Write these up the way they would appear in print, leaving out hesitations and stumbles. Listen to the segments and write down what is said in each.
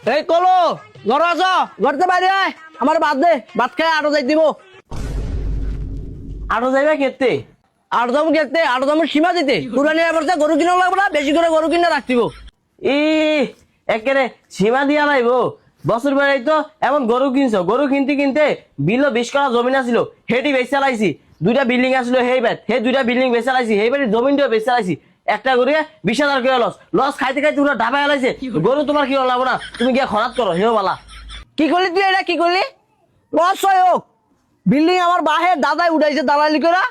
এই কলো ঘর আছো ঘরতে বাইরে আয় আমার ভাত দে ভাত খাই আরো যাই দিব আরো যাইবা কেতে আরো দাম খেতে আরো দাম সীমা দিতে কুরবানি এবার গরু কিনা লাগবে না বেশি করে গরু কিনা রাখতিব ই একেরে সীমা দিয়া লাইবো বছর বেড়াই তো এমন গরু কিনছো গরু কিনতে কিনতে বিলো 20 কাঠা জমিন আছিল হেডি বেচা লাইছি দুইটা বিল্ডিং আসলো হেই বেত হে দুইটা বিল্ডিং বেচা লাইছি হেই বাড়ি জমিনটাও বেচা লাইছি একটা গরুয়ে 20,000 করে লস খাইতে খাইতে পুরো ঢাবা লাইছে গরু তোমার কি লাগবো না তুমি গিয়া খরাত করো হেও বালা কি করলি তুই এটা কি করলি লস হয় হোক বিল্ডিং আমার বাহের দাদাই উঠাইছে দালালি করে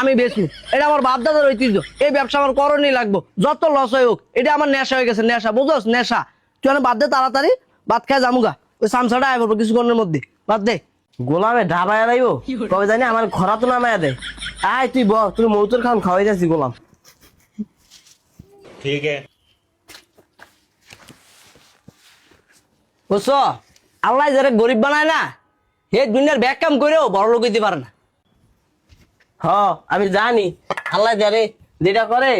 আমি বেচু এটা আমার বাপ দাদার ঐতিহ্য এই ব্যবসা আমার করণই লাগবো যত লস হয় হোক এটা আমার নেশা হয়ে গেছে নেশা বুঝোস নেশা তুই বাদ দে তাড়াতাড়ি ভাত খাই যামুগা ওই সামসাটা আয় পড়বো কিছুক্ষণের মধ্যে বাদ দে গোলামে ঢাবায় লাইবো কবে জানি আমার খরা তো নামায় দেয় আয় তুই বল তুই মৌতুর খান খাওয়াই যাচ্ছি গোলাম ठीक है বুঝছো আল্লাহ যারা গরিব বানায় না হে দুনিয়ার ব্যাগ কাম করেও বড় লোক হইতে পারে না হ আমি জানি আল্লাহ যারে যেটা করে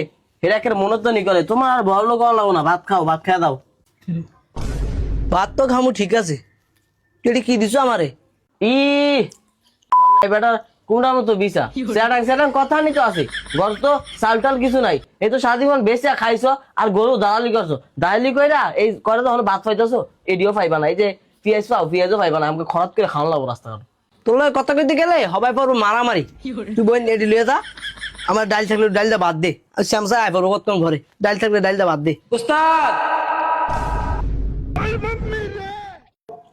সেটাকে মনোত্তনি করে তোমার আর বড় লোক হওয়া লাগবো না ভাত খাও ভাত খাওয়া দাও ভাত তো খামু ঠিক আছে তুই কি দিছো আমারে ই বেটার কোনটার মতো বিছা সেটাং সেটাং কথা নি তো আছে ঘর তো চাল টাল কিছু নাই এই তো সারাজীবন বেচে খাইছো আর গরু দালালি করছো দালালি কইরা এই করে তখন ভাত পাইতেছো এডিও পাইবা না এই যে পিঁয়াজ পাও পিঁয়াজও পাইবা না আমাকে খরচ করে খাওয়ানো লাগবো রাস্তাঘাট তোর লগে কথা কইতে গেলে হবাই পারবো মারামারি তুই বোন এটি লিয়ে যা আমার ডাল থাকলে ডালটা বাদ দে আর শ্যামসা আয় পারবো কত ঘরে ডাল থাকলে ডালটা বাদ দে উস্তাদ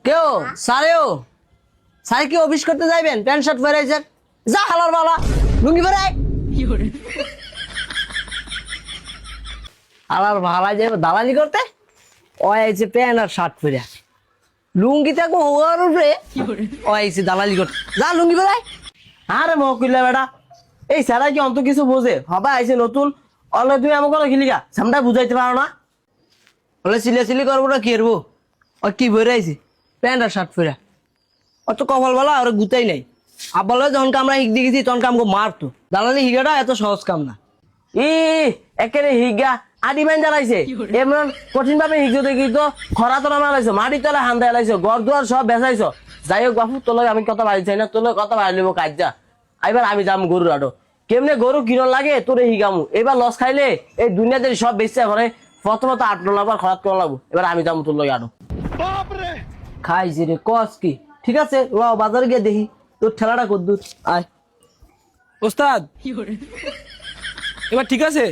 কেউ সারেও সারে কি অফিস করতে যাইবেন প্যান্ট শার্ট পরে আইছেন যা হালার বালা লুঙ্গি পরে আয় হালার ভালা যাবে দালালি করতে ও আইছে প্যান্ট আর শার্ট পরে লুঙ্গি থাকবো ওর উপরে ও আইছে দালালি করতে যা লুঙ্গি পরে আয় আরে মকিল্লা বেটা এই স্যারা কি অন্ত কিছু বোঝে হবা আইছে নতুন অলে তুমি আমাকে খিলিগা সামটা বুঝাইতে পারো না বলে সিলে করবো না কি করবো ও কি পরে আইছে প্যান্ট আর শার্ট পরে অত কপাল বলা আর গুতাই নাই আব্বালে যখন আমরা হিক দিয়েছি তখন আমাকে মারতো দালালি হিগাটা এত সহজ কাম না ই একেবারে হিগা আদি বাইন জ্বালাইছে এমন কঠিন ভাবে হিগো দেখি তো খরা তো নামা লাইছো মাটি তলে হান্দা লাইছো ঘর দুয়ার সব বেচাইছো যাই হোক বাপু তোর লগে আমি কথা বাড়ি চাই না তোর লগে কথা বাড়ি লিবো কাজা এবার আমি যাম গরুর আডো কেমনে গরু কিনো লাগে তোরে হিগামু এবার লস খাইলে এই দুনিয়াতে সব বেচছে ঘরে প্রথমত 8 নম্বর খরাত করা লাগবো এবার আমি যাম তোর লগে আডো খাইছি রে কস কি ঠিক আছে ল বাজারে গিয়ে দেখি তোর ঠেলাটা কদ্দুর আয় ওস্তাদ এবার ঠিক আছে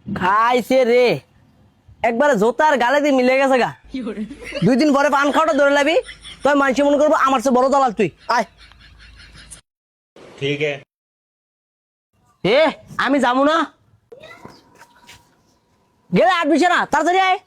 খাইছে রে একবারে জোতার গালে দিয়ে মিলে গেছে গা 2 দিন পরে পান খাওয়াটা ধরে লাবি তুই মানুষ মনে করবো আমার চেয়ে বড় দালাল তুই আয় ठीक है এ আমি যাবো না গেলে আর বিছে না তাড়াতাড়ি আয়